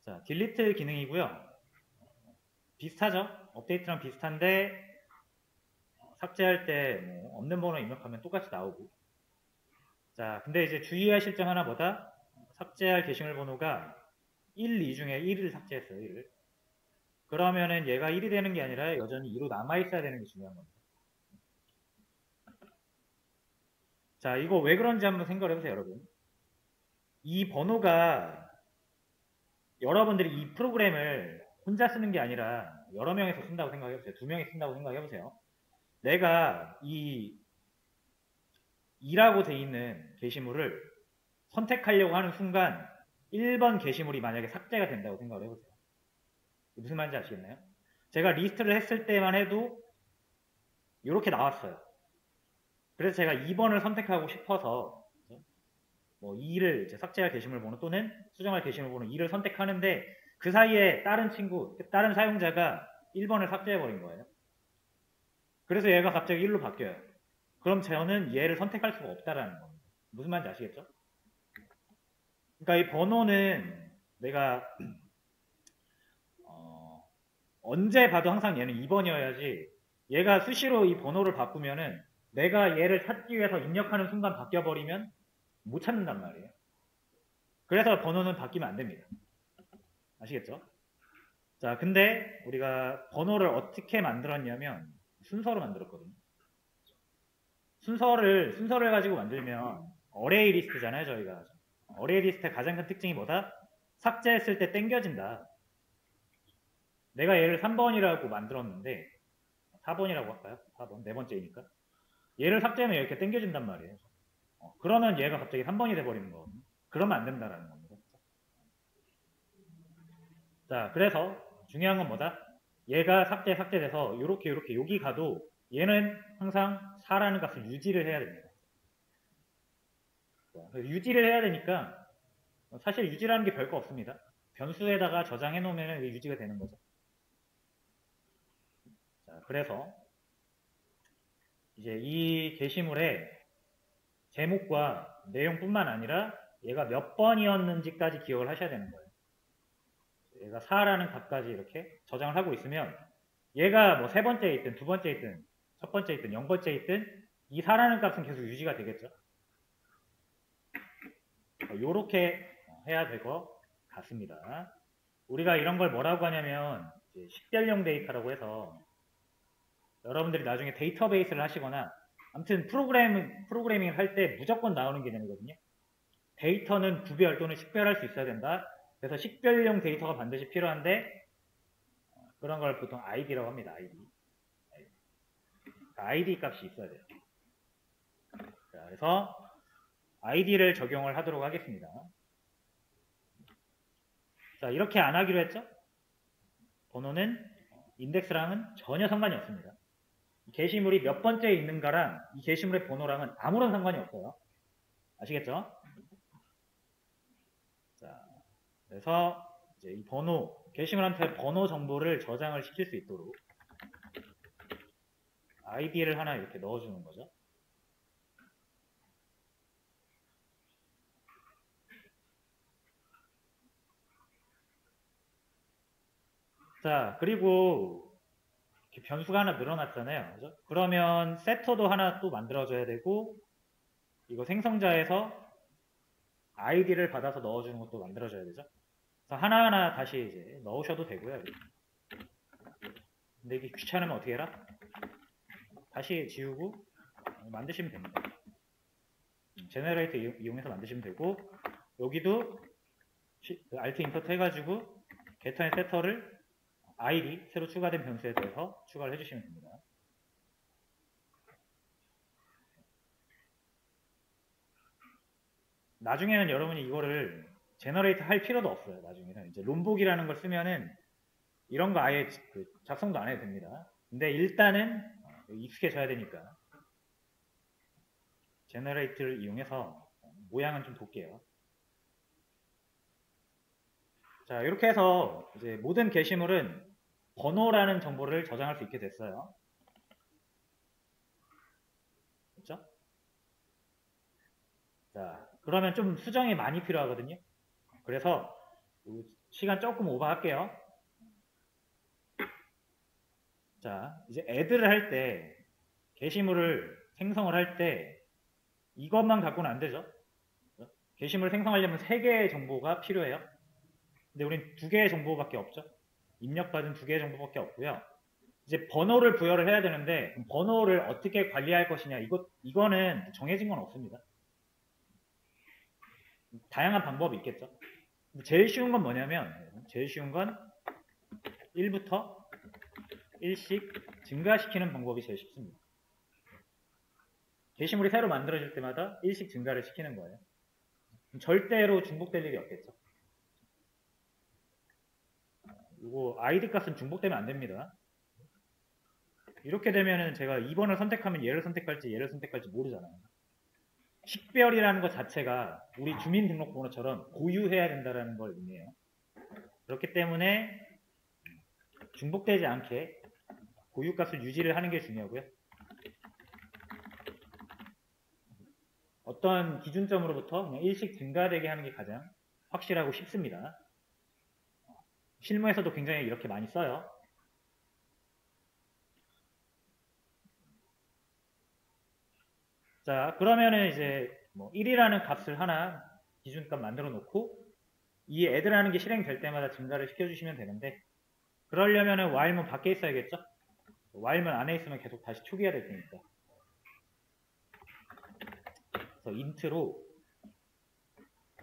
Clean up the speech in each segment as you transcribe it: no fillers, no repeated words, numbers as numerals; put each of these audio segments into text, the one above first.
자, 딜리트 기능이고요. 비슷하죠? 업데이트랑 비슷한데 삭제할 때 뭐 없는 번호 입력하면 똑같이 나오고. 자, 근데 이제 주의하실 점 하나 뭐다? 삭제할 게시물 번호가 1, 2 중에 1을 삭제했어요. 1을. 그러면은 얘가 1이 되는 게 아니라 여전히 2로 남아있어야 되는 게 중요한 겁니다. 자, 이거 왜 그런지 한번 생각을 해보세요, 여러분. 이 번호가 여러분들이 이 프로그램을 혼자 쓰는 게 아니라 여러 명이서 쓴다고 생각해보세요. 2명이 쓴다고 생각해보세요. 내가 이 2라고 돼 있는 게시물을 선택하려고 하는 순간 1번 게시물이 만약에 삭제가 된다고 생각을 해보세요. 무슨 말인지 아시겠나요? 제가 리스트를 했을 때만 해도 이렇게 나왔어요. 그래서 제가 2번을 선택하고 싶어서 뭐 2를 삭제할 게시물 번호 또는 수정할 게시물 번호 2를 선택하는데 그 사이에 다른 친구, 다른 사용자가 1번을 삭제해버린 거예요. 그래서 얘가 갑자기 1로 바뀌어요. 그럼 저는 얘를 선택할 수가 없다라는 겁니다. 무슨 말인지 아시겠죠? 그러니까 이 번호는 내가 언제 봐도 항상 얘는 2번이어야지 얘가 수시로 이 번호를 바꾸면은 내가 얘를 찾기 위해서 입력하는 순간 바뀌어버리면 못 찾는단 말이에요. 그래서 번호는 바뀌면 안 됩니다. 아시겠죠? 자, 근데 우리가 번호를 어떻게 만들었냐면 순서로 만들었거든요. 순서를 가지고 만들면 어레이 리스트잖아요, 저희가. 어레이 리스트의 가장 큰 특징이 뭐다? 삭제했을 때 땡겨진다. 내가 얘를 3번이라고 만들었는데 4번이라고 할까요? 4번, 네 번째이니까. 얘를 삭제하면 이렇게 땡겨진단 말이에요. 그러면 얘가 갑자기 3번이 돼버리는 거거든요. 그러면 안 된다라는 겁니다. 자, 그래서 중요한 건 뭐다? 얘가 삭제돼서 이렇게 여기 가도 얘는 항상 4라는 값을 유지를 해야 됩니다. 유지를 해야 되니까 사실 유지라는 게 별거 없습니다. 변수에다가 저장해 놓으면 유지가 되는 거죠. 자, 그래서 이제 이 게시물의 제목과 내용뿐만 아니라 얘가 몇 번이었는지까지 기억을 하셔야 되는 거예요. 얘가 4라는 값까지 이렇게 저장을 하고 있으면 얘가 뭐 세 번째에 있든 두 번째에 있든 첫 번째에 있든 0번째에 있든 이 4라는 값은 계속 유지가 되겠죠. 요렇게 해야 될 것 같습니다. 우리가 이런 걸 뭐라고 하냐면 식별용 데이터라고 해서 여러분들이 나중에 데이터베이스를 하시거나 아무튼 프로그래밍을 할 때 무조건 나오는 개념이거든요. 데이터는 구별 또는 식별할 수 있어야 된다. 그래서 식별용 데이터가 반드시 필요한데 그런 걸 보통 ID라고 합니다. ID 값이 있어야 돼요. 자, 그래서 ID를 적용을 하도록 하겠습니다. 자, 이렇게 안 하기로 했죠? 번호는 인덱스랑은 전혀 상관이 없습니다. 게시물이 몇 번째에 있는가랑 이 게시물의 번호랑은 아무런 상관이 없어요. 아시겠죠? 자, 그래서 이제 이 게시물한테 번호 정보를 저장을 시킬 수 있도록 ID를 하나 이렇게 넣어주는 거죠. 자, 그리고 이렇게 변수가 하나 늘어났잖아요. 그죠? 그러면 세터도 하나 또 만들어줘야 되고 이거 생성자에서 ID를 받아서 넣어주는 것도 만들어줘야 되죠. 그래서 하나하나 다시 이제 넣으셔도 되고요. 근데 이게 귀찮으면 어떻게 해라? 다시 지우고 만드시면 됩니다. 제너레이터 이용해서 만드시면 되고 여기도 Alt 인서트 해가지고 게터앤 세터를 ID 새로 추가된 변수에 대해서 추가를 해주시면 됩니다. 나중에는 여러분이 이거를 제너레이트 할 필요도 없어요. 나중에는 이제 롬복이라는 걸 쓰면은 이런 거 아예 작성도 안 해도 됩니다. 근데 일단은 익숙해져야 되니까 제너레이트를 이용해서 모양은 좀 볼게요. 자, 이렇게 해서 이제 모든 게시물은 번호라는 정보를 저장할 수 있게 됐어요. 그렇죠? 자, 그러면 좀 수정이 많이 필요하거든요. 그래서 시간 조금 오버할게요. 자, 이제 애드를 할 때, 게시물을 생성을 할 때, 이것만 갖고는 안 되죠. 게시물을 생성하려면 3개의 정보가 필요해요. 근데 우린 2개의 정보밖에 없죠. 입력받은 2개의 정보밖에 없고요. 이제 번호를 부여를 해야 되는데, 번호를 어떻게 관리할 것이냐, 이거는 정해진 건 없습니다. 다양한 방법이 있겠죠. 제일 쉬운 건 뭐냐면, 제일 쉬운 건 1부터 1씩 증가시키는 방법이 제일 쉽습니다. 게시물이 새로 만들어질 때마다 1씩 증가를 시키는 거예요. 절대로 중복될 일이 없겠죠. 이거 ID 값은 중복되면 안 됩니다. 이렇게 되면은 제가 2번을 선택하면 얘를 선택할지 모르잖아요. 식별이라는 것 자체가 우리 주민등록번호처럼 고유해야 된다는 걸 의미해요. 그렇기 때문에 중복되지 않게 고유값을 유지를 하는 게 중요하고요. 어떤 기준점으로부터 그냥 1씩 증가되게 하는 게 가장 확실하고 쉽습니다. 실무에서도 굉장히 이렇게 많이 써요. 자, 그러면은 이제 뭐 1이라는 값을 하나 기준값 만들어 놓고 이 애드라는 게 실행될 때마다 증가를 시켜주시면 되는데, 그러려면은 while문 밖에 있어야겠죠? while문 안에 있으면 계속 다시 초기화 될 테니까. 그래서 int로,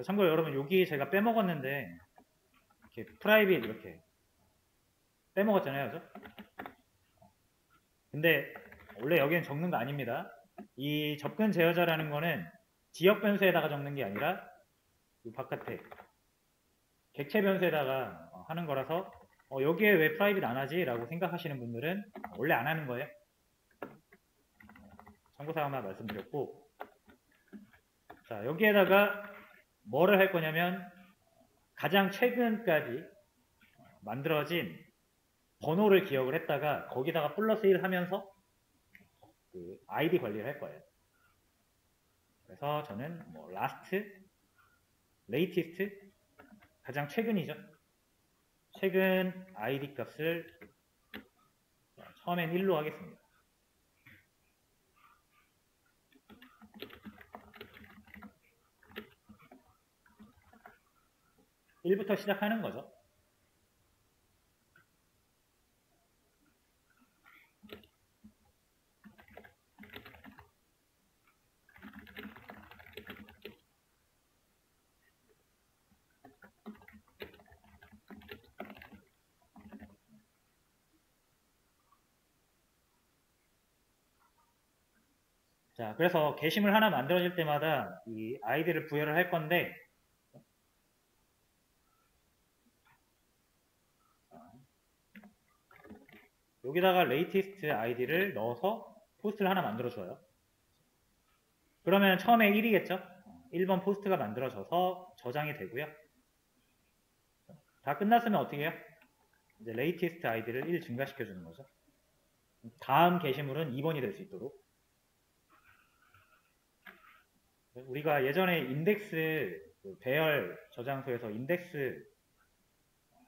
참고로 여러분 여기 제가 빼먹었는데 이렇게 private 이렇게 빼먹었잖아요, 그죠? 근데 원래 여기는 적는 거 아닙니다. 이 접근 제어자라는 거는 지역 변수에다가 적는 게 아니라 이 바깥에 객체 변수에다가 하는 거라서 여기에 왜 프라이빗 안 하지? 라고 생각하시는 분들은 원래 안 하는 거예요. 참고사항만 말씀드렸고, 자, 여기에다가 뭐를 할 거냐면 가장 최근까지 만들어진 번호를 기억을 했다가 거기다가 플러스 1 하면서 그 아이디 관리를 할 거예요. 그래서 저는 뭐 last, latest, 가장 최근이죠. 최근 아이디 값을 처음엔 1로 하겠습니다. 1부터 시작하는 거죠. 자, 그래서 게시물 하나 만들어질 때마다 이 아이디를 부여를 할 건데, 여기다가 latest 아이디를 넣어서 포스트를 하나 만들어줘요. 그러면 처음에 1이겠죠? 1번 포스트가 만들어져서 저장이 되고요. 다 끝났으면 어떻게 해요? 이제 latest 아이디를 1 증가시켜주는 거죠. 다음 게시물은 2번이 될 수 있도록. 우리가 예전에 인덱스 배열 저장소에서 인덱스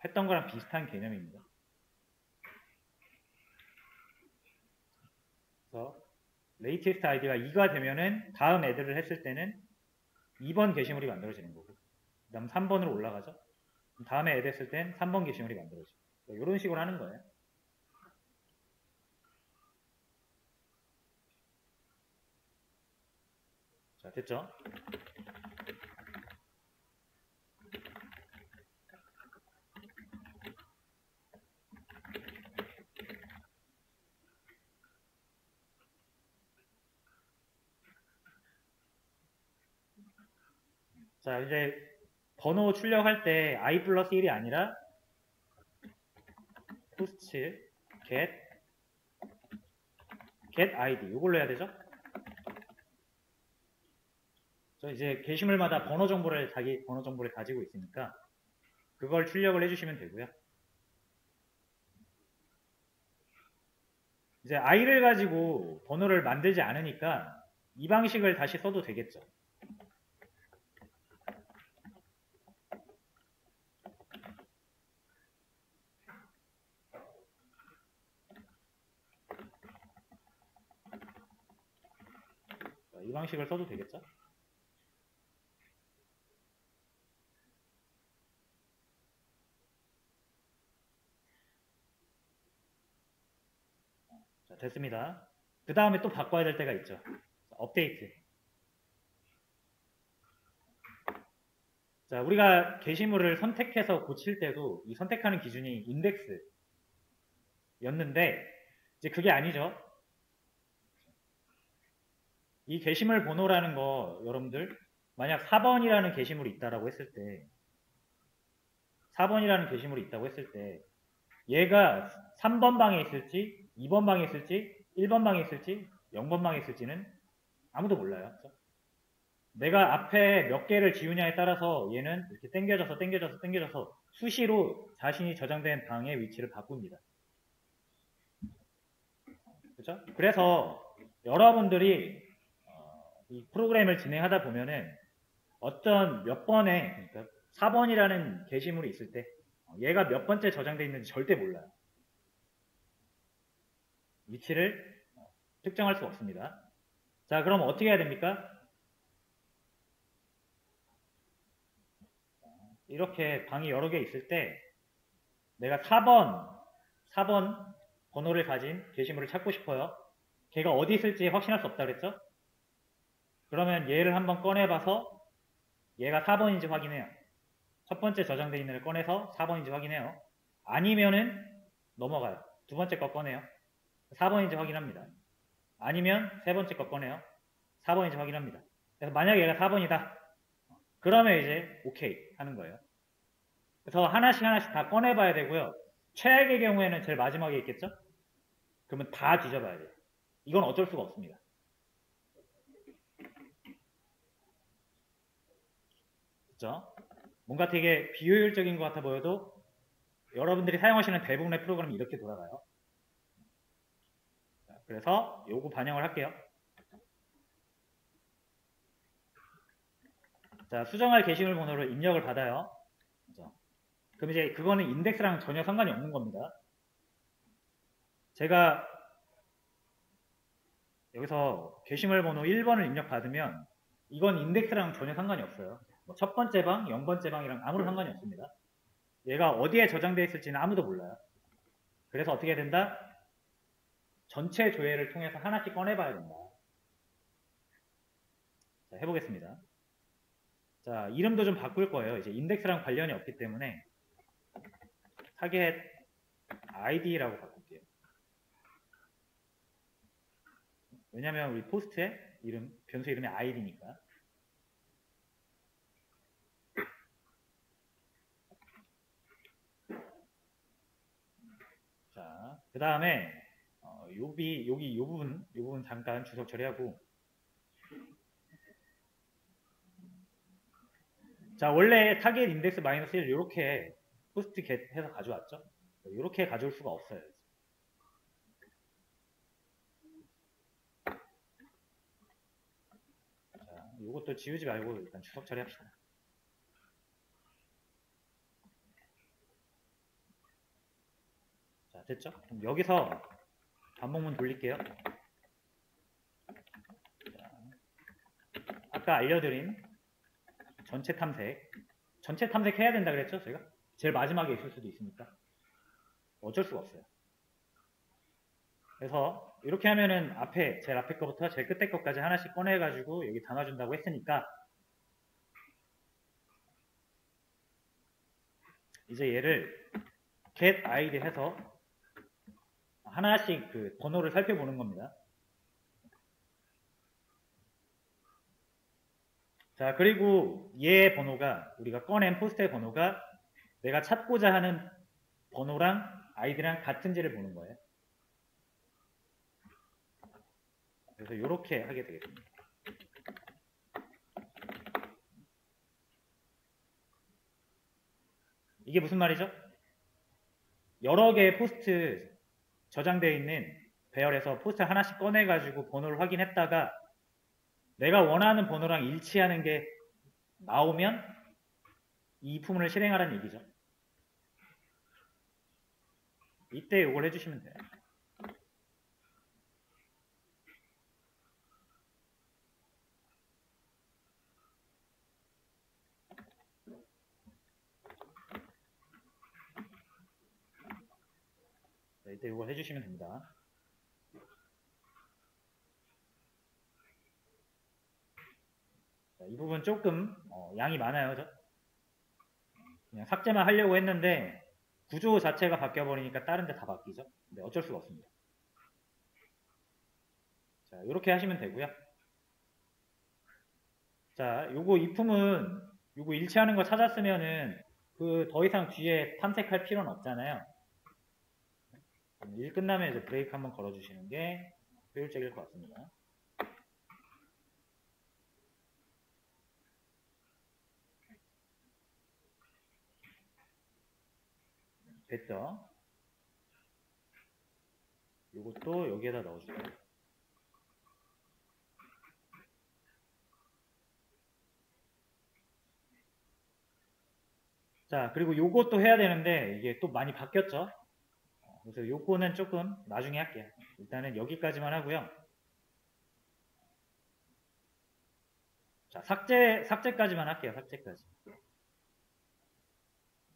했던 거랑 비슷한 개념입니다. 그래서 latest 아이디가 2가 되면은 다음 애드를 했을 때는 2번 게시물이 만들어지는 거고, 그 다음 3번으로 올라가죠. 다음에 애드 했을 땐 3번 게시물이 만들어지고, 이런 식으로 하는 거예요. 자, 됐죠? 자, 이제 번호 출력할 때 i 플러스 1이 아니라 post get id 이걸로 해야 되죠? 이제 게시물마다 번호 정보를 자기 번호 정보를 가지고 있으니까 그걸 출력을 해주시면 되고요. 이제 i를 가지고 번호를 만들지 않으니까 이 방식을 다시 써도 되겠죠. 이 방식을 써도 되겠죠? 자, 됐습니다. 그 다음에 또 바꿔야 될 때가 있죠. 업데이트. 자, 우리가 게시물을 선택해서 고칠 때도 이 선택하는 기준이 인덱스였는데 이제 그게 아니죠. 이 게시물 번호라는 거 여러분들 만약 4번이라는 게시물이 있다라고 했을 때 4번이라는 게시물이 있다고 했을 때 얘가 3번 방에 있을지 2번 방에 있을지 1번 방에 있을지 0번 방에 있을지는 아무도 몰라요. 내가 앞에 몇 개를 지우냐에 따라서 얘는 이렇게 당겨져서 수시로 자신이 저장된 방의 위치를 바꿉니다. 그렇죠? 그래서 여러분들이 이 프로그램을 진행하다 보면은 어떤 몇 번에 그러니까 4번이라는 게시물이 있을 때 얘가 몇 번째 저장되어 있는지 절대 몰라요. 위치를 특정할 수 없습니다. 자, 그럼 어떻게 해야 됩니까? 이렇게 방이 여러 개 있을 때 내가 4번 번호를 가진 게시물을 찾고 싶어요. 걔가 어디 있을지 확신할 수 없다 그랬죠? 그러면 얘를 한번 꺼내봐서 얘가 4번인지 확인해요. 첫 번째 저장되어 있는 걸 꺼내서 4번인지 확인해요. 아니면은 넘어가요. 두 번째 거 꺼내요. 4번인지 확인합니다. 아니면 세 번째 거 꺼내요. 4번인지 확인합니다. 그래서 만약에 얘가 4번이다. 그러면 이제 오케이 하는 거예요. 그래서 하나씩 다 꺼내봐야 되고요. 최악의 경우에는 제일 마지막에 있겠죠? 그러면 다 뒤져봐야 돼요. 이건 어쩔 수가 없습니다. 그렇죠? 뭔가 되게 비효율적인 것 같아 보여도 여러분들이 사용하시는 대부분의 프로그램이 이렇게 돌아가요. 그래서 요거 반영을 할게요. 자, 수정할 게시물 번호를 입력을 받아요. 그렇죠? 그럼 이제 그거는 인덱스랑 전혀 상관이 없는 겁니다. 제가 여기서 게시물 번호 1번을 입력받으면 이건 인덱스랑 전혀 상관이 없어요. 뭐 첫 번째 방, 0번째 방이랑 아무런 상관이 없습니다. 얘가 어디에 저장되어 있을지는 아무도 몰라요. 그래서 어떻게 해야 된다? 전체 조회를 통해서 하나씩 꺼내봐야 된다. 자, 해보겠습니다. 자, 이름도 좀 바꿀 거예요. 이제 인덱스랑 관련이 없기 때문에 타겟 id라고 바꿀게요. 왜냐면 우리 포스트의 이름, 변수 이름이 id니까. 자, 그 다음에 여기 요 부분 잠깐 주석 처리하고. 자, 원래 타겟 인덱스 마이너스 1 이렇게 포스트 get 해서 가져왔죠. 이렇게 가져올 수가 없어요. 자, 이것도 지우지 말고 일단 주석 처리합시다. 자, 됐죠? 그럼 여기서 반복문 돌릴게요. 자, 아까 알려드린 전체 탐색 해야 된다 그랬죠? 제가 제일 마지막에 있을 수도 있으니까 어쩔 수가 없어요. 그래서 이렇게 하면은 제일 앞에 거부터 제일 끝에 거까지 하나씩 꺼내가지고 여기 담아준다고 했으니까 이제 얘를 get id 해서 하나씩 그 번호를 살펴보는 겁니다. 자, 그리고 얘 번호가 우리가 꺼낸 포스트의 번호가 내가 찾고자 하는 번호랑 아이디랑 같은지를 보는 거예요. 그래서 이렇게 하게 되겠습니다. 이게 무슨 말이죠? 여러 개의 포스트 저장되어 있는 배열에서 포스트 하나씩 꺼내가지고 번호를 확인했다가 내가 원하는 번호랑 일치하는 게 나오면 이 품문을 실행하라는 얘기죠. 이때 이걸 해주시면 돼요. 이때 이걸 해주시면 됩니다. 자, 이 부분 조금 양이 많아요. 그냥 삭제만 하려고 했는데 구조 자체가 바뀌어버리니까 다른 데 다 바뀌죠. 근데 어쩔 수가 없습니다. 자, 이렇게 하시면 되고요. 자, 요거 이품은 요거 일치하는 거 찾았으면은 그 더 이상 뒤에 탐색할 필요는 없잖아요. 일 끝나면 이제 브레이크 한번 걸어주시는 게 효율적일 것 같습니다. 됐죠? 요것도 여기에다 넣어주세요. 자, 그리고 요것도 해야 되는데 이게 또 많이 바뀌었죠? 그래서 요거는 조금 나중에 할게요. 일단은 여기까지만 하고요. 자, 삭제까지만 할게요. 삭제까지.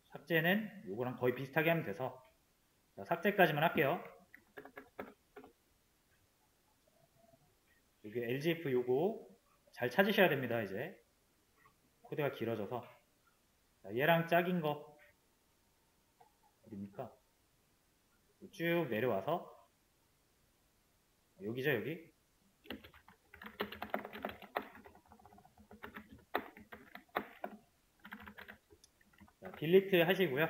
삭제는 요거랑 거의 비슷하게 하면 돼서 자, 삭제까지만 할게요. 여기 LGF 요거 잘 찾으셔야 됩니다. 이제 코드가 길어져서 자, 얘랑 짝인 거 어딥니까? 쭉 내려와서 여기죠, 여기. 자, 딜리트 하시고요.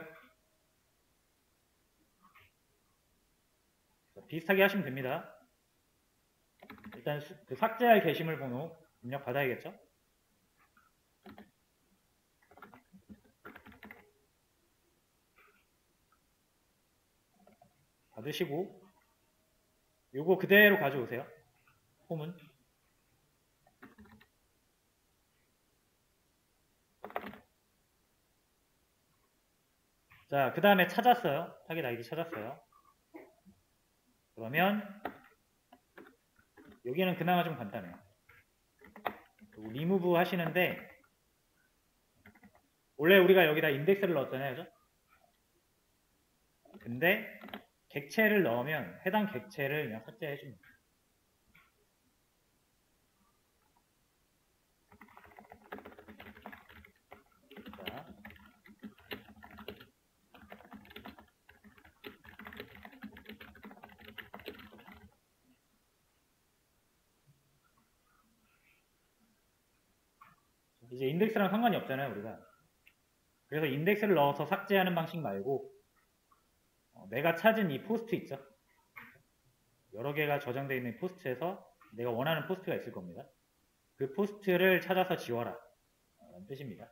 자, 비슷하게 하시면 됩니다. 일단 그 삭제할 게시물 번호 입력 받아야겠죠? 받으시고 요거 그대로 가져오세요. 홈은. 자, 그 다음에 찾았어요. 타겟 아이디 찾았어요. 그러면 여기는 그나마 좀 간단해요. 리무브 하시는데 원래 우리가 여기다 인덱스를 넣었잖아요. 그죠? 근데 객체를 넣으면 해당 객체를 그냥 삭제해 줍니다. 자, 이제 인덱스랑 상관이 없잖아요, 우리가. 그래서 인덱스를 넣어서 삭제하는 방식 말고 내가 찾은 이 포스트 있죠? 여러 개가 저장되어 있는 포스트에서 내가 원하는 포스트가 있을 겁니다. 그 포스트를 찾아서 지워라 라는 뜻입니다.